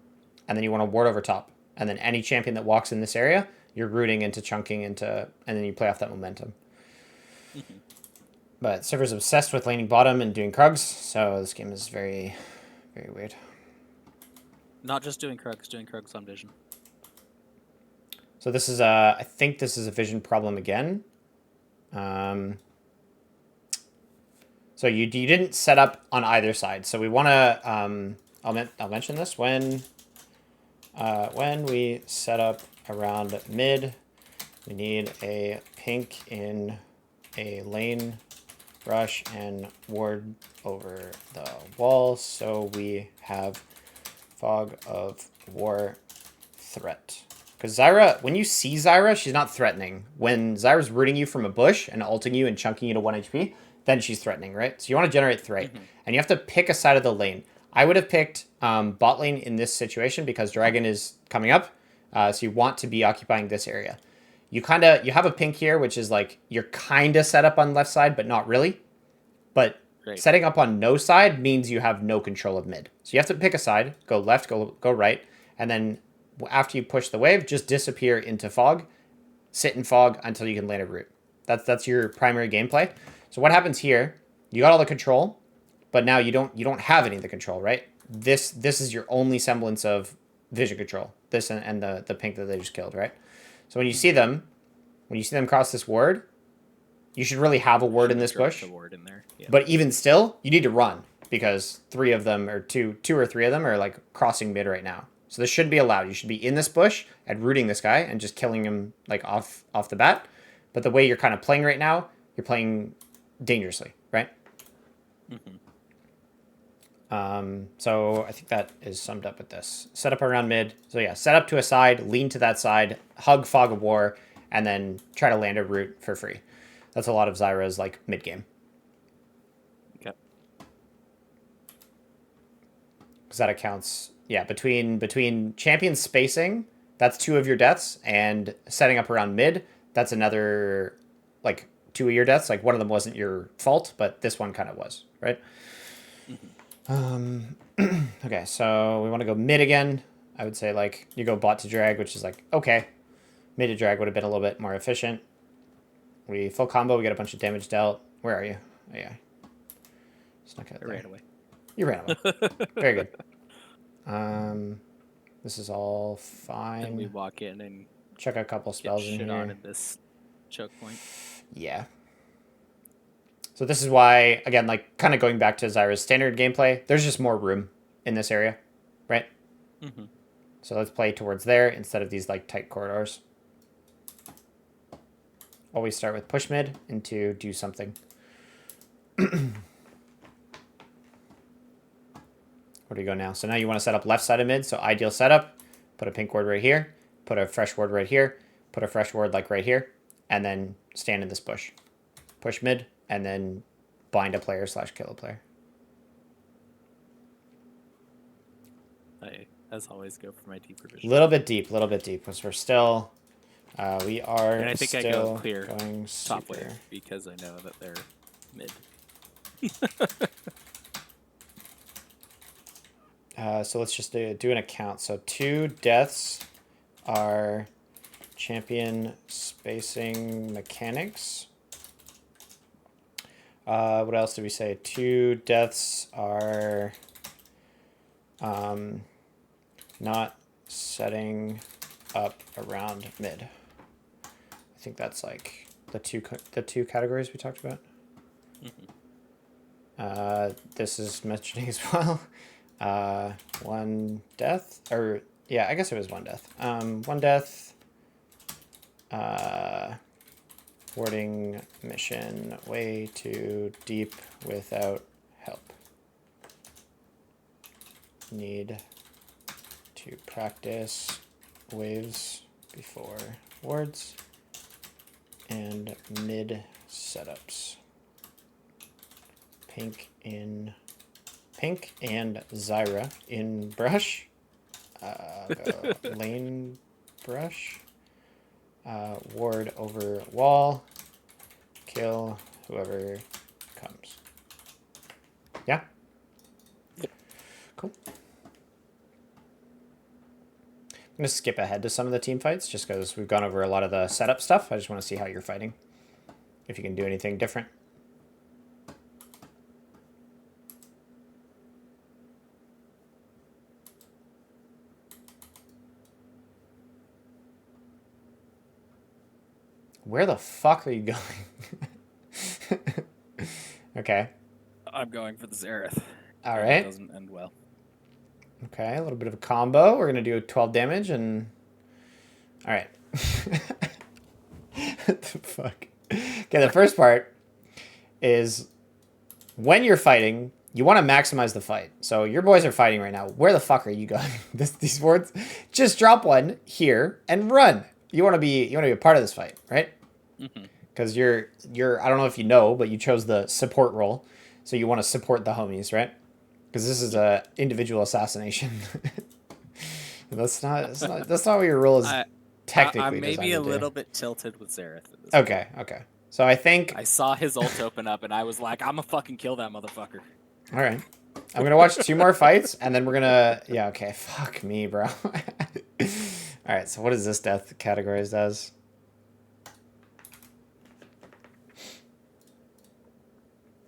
And then you want a ward over top. And then any champion that walks in this area, you're rooting into chunking into, and then you play off that momentum. But Sivir's obsessed with laning bottom and doing Krugs, so this game is very, very weird. Not just doing Krugs on vision. So this is I think this is a vision problem again. So you didn't set up on either side. So we want to, I'll mention this, when we set up around mid, we need a pink in a lane brush and ward over the wall. So we have fog of war threat. Because Zyra, when you see Zyra, she's not threatening. When Zyra's rooting you from a bush and ulting you and chunking you to 1 HP, then she's threatening, right? So you want to generate threat. And you have to pick a side of the lane. I would have picked bot lane in this situation because Dragon is coming up. So you want to be occupying this area. You have a pink here, which is like you're kind of set up on left side, but not really. But setting up on no side means you have no control of mid. So you have to pick a side, go left, go right, and then after you push the wave, just disappear into fog, sit in fog until you can land a root. That's your primary gameplay. So what happens here? You got all the control, but now you don't have any of the control, right? This is your only semblance of vision control. This and the pink that they just killed, right? So when you see them cross this ward, you should really have a ward in this bush. Ward in there. Yeah. But even still, you need to run because two or three of them are like crossing mid right now. So this shouldn't be allowed. You should be in this bush and rooting this guy and just killing him like off the bat. But the way you're kind of playing right now, you're playing dangerously, right? So I think that is summed up with this. Set up around mid. So yeah, set up to a side, lean to that side, hug Fog of War, and then try to land a root for free. That's a lot of Zyra's like mid game. Okay. Because that accounts, yeah, between champion spacing, that's 2 of your deaths, and setting up around mid, that's another like 2 of your deaths. Like one of them wasn't your fault, but this one kind of was, right? Okay, so we want to go mid again. I would say like you go bot to drag, which is like okay. Mid to drag would have been a little bit more efficient. We full combo, we get a bunch of damage dealt. Where are you? Oh, yeah. Snuck out there. I ran away. You ran away. Very good. This is all fine. And we walk in and check a couple spells get in shit here. on at this choke point. Yeah. So this is why, again, like kind of going back to Zyra's standard gameplay, there's just more room in this area, right? So let's play towards there instead of these like tight corridors. Always start with push mid into do something. Where do you go now? So now you want to set up left side of mid. So ideal setup, put a pink ward right here, put a fresh ward right here, put a fresh ward like right here, and then stand in this bush. Push mid, and then bind a player / kill a player. I, as always, go for my deeper vision. Little bit deep, because we're still... we are and I think I go clear going top super. wave because I know that they're mid. So let's just do an account. So 2 deaths are champion spacing mechanics. What else did we say? 2 deaths are not setting up around mid. I think that's like the two categories we talked about. This is mentioning as well. 1 death, or yeah, I guess it was 1 death. 1 death. Warding mission way too deep without help. Need to practice waves before wards and mid setups. Pink and Zyra in brush. Go lane brush. Ward over wall. Kill whoever comes. Yeah? Cool. I'm going to skip ahead to some of the team fights just because we've gone over a lot of the setup stuff. I just want to see how you're fighting. If you can do anything different. Where the fuck are you going? Okay. I'm going for the Zareth. All right. It doesn't end well. Okay, a little bit of a combo. We're going to do 12 damage and... All right. What the fuck? Okay, the first part is when you're fighting, you want to maximize the fight. So your boys are fighting right now. Where the fuck are you going? These words, just drop one here and run. You want to be a part of this fight, right? Because you're I don't know if you know, but you chose the support role, so you want to support the homies, right? Because this is a individual assassination. That's not what your role is technically. I'm maybe designed a to do. little bit tilted with Zareth. Okay. So I think I saw his ult open up, and I was like, I'm gonna fucking kill that motherfucker. all right. I'm gonna watch 2 more fights, and then we're gonna yeah. Okay. Fuck me, bro. All right. So what is this death categorized as?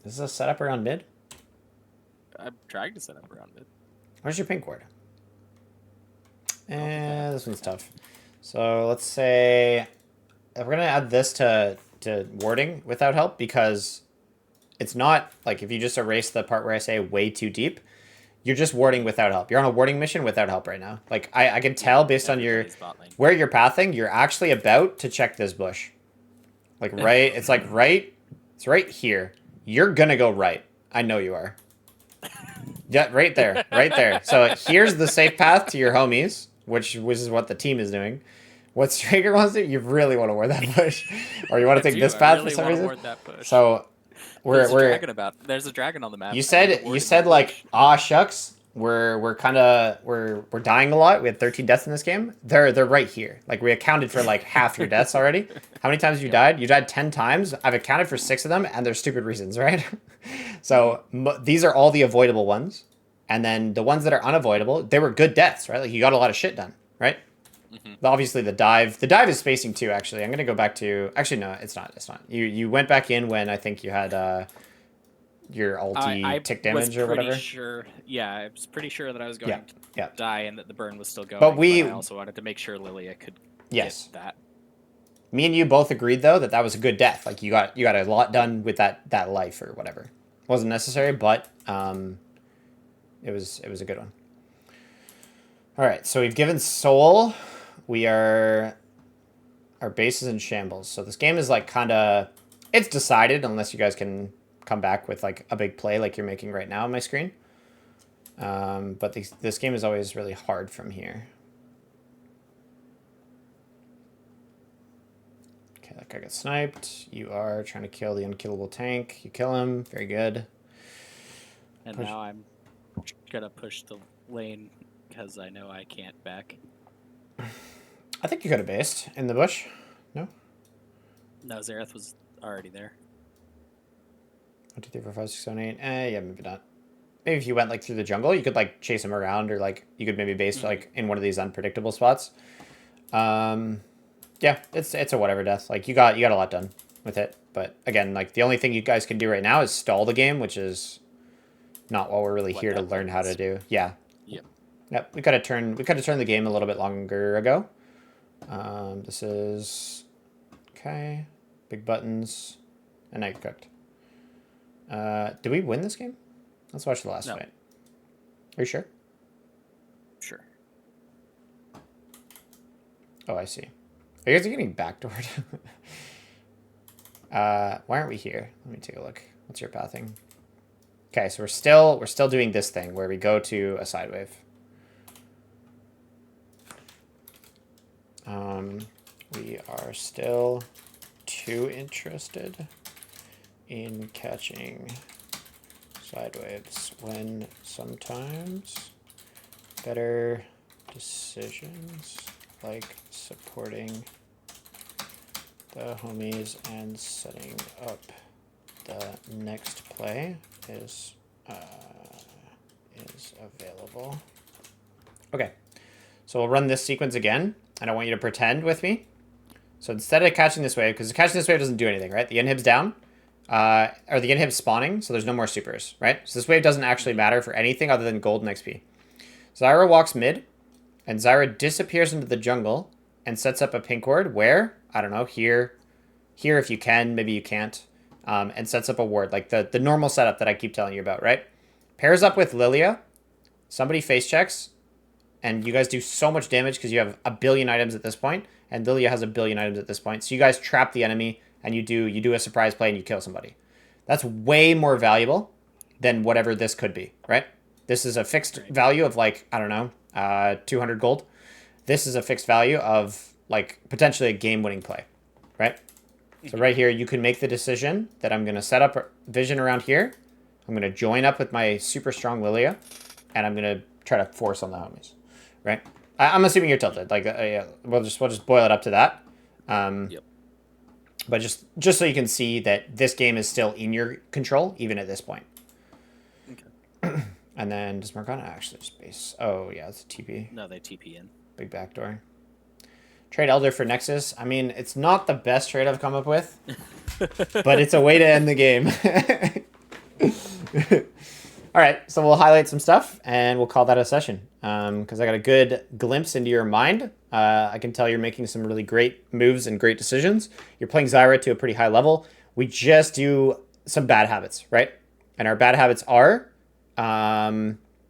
Is this a setup around mid? I'm trying to set up around it. Where's your pink ward? This one's tough. So let's say we're gonna add this to warding without help, because it's not like if you just erase the part where I say way too deep, you're just warding without help. You're on a warding mission without help right now. Like I can tell based on your where you're pathing, you're actually about to check this bush. Like right, it's like right, it's right here. You're gonna go right. I know you are. Yeah, right there, right there. So here's the safe path to your homies, which is what the team is doing. What Striker wants to do, you really want to ward that push, or you want to take this path for some reason. So there's a dragon on the map. You said like, ah shucks, we're dying a lot. We had 13 deaths in this game. They're right here. Like we accounted for like half your deaths already. How many times have you died? You died 10 times. I've accounted for 6 of them, and they're stupid reasons, right? So these are all the avoidable ones, and then the ones that are unavoidable, they were good deaths, right? Like you got a lot of shit done, right? Obviously the dive is spacing too. Actually, I'm gonna go back to. Actually, no, it's not. You went back in when I think you had your ulti tick damage or whatever. Sure. Yeah, I was pretty sure that I was going to die and that the burn was still going. But I also wanted to make sure Lilia could get that. Me and you both agreed though that was a good death. Like you got a lot done with that life or whatever. Wasn't necessary, but it was a good one. All right, so we've given Soul. Our base is in shambles. So this game is like kind of, it's decided unless you guys can come back with like a big play like you're making right now on my screen. But this game is always really hard from here. Okay, that guy got sniped. You are trying to kill the unkillable tank. You kill him. Very good. And now I'm gonna push the lane because I know I can't back. I think you could have based in the bush. No? No, Zareth was already there. 1, 2, 3, 4, 5, 6, 7, 8. Yeah, maybe not. Maybe if you went like through the jungle, you could like chase him around, or like you could maybe base like in one of these unpredictable spots. Yeah, it's a whatever death. Like you got a lot done with it. But again, like the only thing you guys can do right now is stall the game, which is not what we're really here to learn how to do. Yeah. Yep. We could have turned the game a little bit longer ago. This is okay. Big buttons, and now you're cooked. Did we win this game? Let's watch the last fight. Are you sure? Sure. Oh, I see. Are you guys getting backdoored? Why aren't we here? Let me take a look. What's your pathing? Okay, so we're still doing this thing where we go to a side wave. We are still too interested in catching side waves when sometimes better decisions like supporting the homies and setting up the next play is available. Okay, so we'll run this sequence again, and I want you to pretend with me. So instead of catching this wave, because catching this wave doesn't do anything, right? The inhib's down, or the inhib's spawning, so there's no more supers, right? So this wave doesn't actually matter for anything other than gold and XP. Zyra walks mid, and Zyra disappears into the jungle and sets up a pink ward where, I don't know, here if you can, maybe you can't, and sets up a ward, like the normal setup that I keep telling you about, right? Pairs up with Lilia, somebody face checks, and you guys do so much damage because you have a billion items at this point, and Lilia has a billion items at this point. So you guys trap the enemy, and you do a surprise play, and you kill somebody. That's way more valuable than whatever this could be, right? This is a fixed Right. value of like, I don't know, 200 gold. This is a fixed value of like potentially a game-winning play, right? So right here, you can make the decision that I'm going to set up vision around here. I'm going to join up with my super strong Lilia, and I'm going to try to force on the homies, right? I'm assuming you're tilted. Like, yeah, we'll just boil it up to that. Yep. But just so you can see that this game is still in your control, even at this point. Okay. And then does Morgana actually space? Oh yeah, it's a TP. No, they TP in. Big backdoor. Trade Elder for Nexus. I mean, it's not the best trade I've come up with, but it's a way to end the game. All right, so we'll highlight some stuff and we'll call that a session. Because I got a good glimpse into your mind. I can tell you're making some really great moves and great decisions. You're playing Zyra to a pretty high level. We just do some bad habits, right? And our bad habits are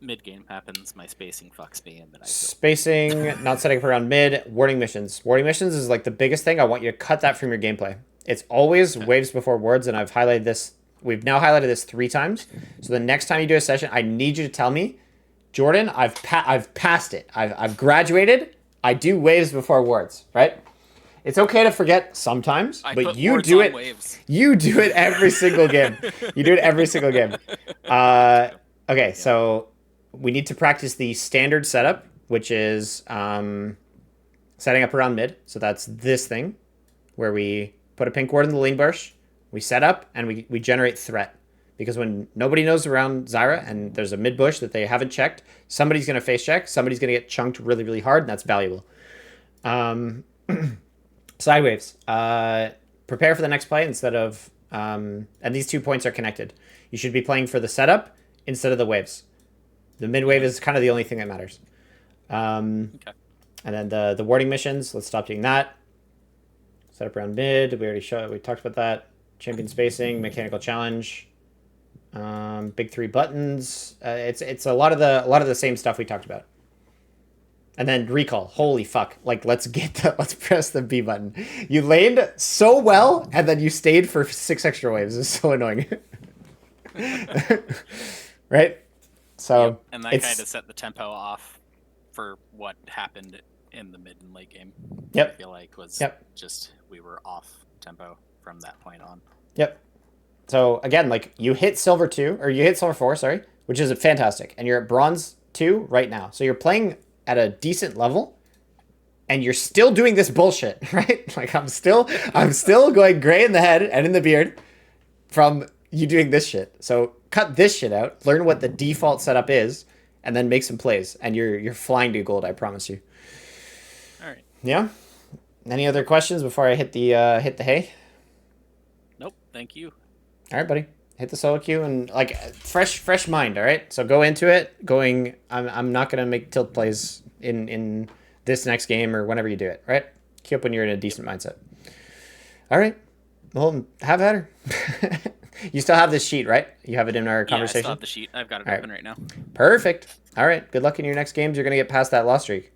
Mid game happens, my spacing fucks me, and then I feel spacing, not setting up around mid, warding missions. Warding missions is like the biggest thing. I want you to cut that from your gameplay. It's always waves before wards, and I've highlighted this. We've now highlighted this 3 times. So the next time you do a session, I need you to tell me, Jordan, I've passed it. I've graduated. I do waves before wards, right? It's okay to forget sometimes, but you do it. Waves. You do it every single game. You do it every single game. Okay, so we need to practice the standard setup, which is setting up around mid. So that's this thing, where we put a pink ward in the lane bush, we set up, and we generate threat. Because when nobody knows around Zyra and there's a mid bush that they haven't checked, somebody's going to face check, somebody's going to get chunked really, really hard, and that's valuable. Side waves. Prepare for the next play instead of... and these 2 points are connected. You should be playing for the setup instead of the waves. The mid wave is kind of the only thing that matters. Okay. And then the warding missions, let's stop doing that. Set up around mid. We talked about that. Champion spacing, mechanical challenge. Big 3 buttons. It's a lot of the same stuff we talked about. And then recall. Holy fuck. Like, let's press the B button. You laned so well, and then you stayed for 6 extra waves. It's so annoying. Right? So Yep. And that kind of set the tempo off for what happened in the mid and late game. Yep. I feel like was just we were off tempo from that point on. Yep. So again, like you hit silver 2 or you hit silver 4, sorry, which is fantastic, and you're at bronze 2 right now. So you're playing at a decent level, and you're still doing this bullshit, right? Like I'm still going gray in the head and in the beard from you doing this shit. So cut this shit out, learn what the default setup is, and then make some plays, and you're flying to gold. I promise you. All right. Yeah. Any other questions before I hit the hay? Nope. Thank you. All right, buddy. Hit the solo queue and like fresh mind. All right. So go into it going. I'm not gonna make tilt plays in this next game or whenever you do it. Right. Queue up when you're in a decent mindset. All right. Well, have at her. You still have this sheet, right? You have it in our conversation. Yeah, I still have the sheet. I've got it open right now. Perfect. All right. Good luck in your next games. You're gonna get past that loss streak.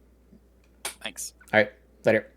Thanks. All right. Later.